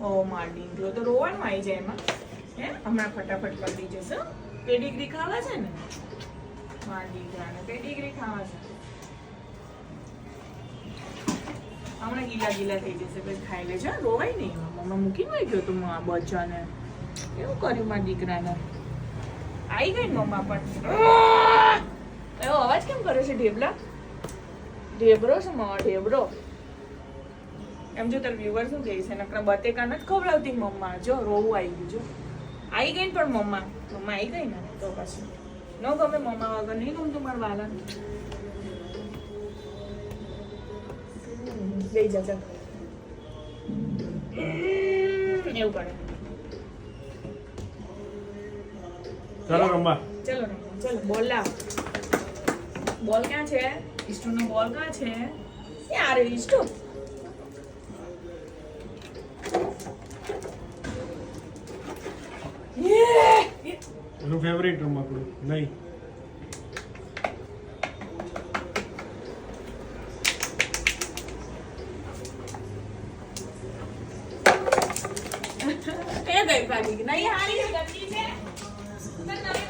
ઓ માડી જો તો રોવાનું આવી જાય એમાં હે હમણાં ફટાફટ પડી જશે પેડિગ્રી ખાવા છે ને માડી જાને પેડિગ્રી ખાવા છે હમણાં ગીલા થઈ જશે પછી ખાઈ લેજો રોવાય નહીં મમ્મા મૂકીને વહી ગયો તું આ બચ્ચાને એવું કર્યું મારા દીકરાને આવી ગઈ ને મમ્મા પણ એવો અવાજ કેમ કરે છે ઢેબલા ઢેબરો છે મમ્મા ઢેબરો એમ જો તાર વ્યુઅર શું કહે છે નકરા બટેકા નથી ખવડાવતી મમ્મા જો રોવું આવી ગયું જો આવી ગઈ ને પણ મમ્મા આવી ગઈ ને તો પછી ન ગમે મમ્મા વગર નહીં ગમતું મારા વાલા લઈ જા ચાલ એવું કરે ચલો રમવા ચલો ચલો બોલ લાવ બોલ ક્યાં છે ઈસ્ટુનો બોલ ક્યાં છે યાર ઈસ્ટુ એનું ફેવરેટ રૂમ આપણું નહીં એ ગઈ પાડી નહીં હારી ગઈ છે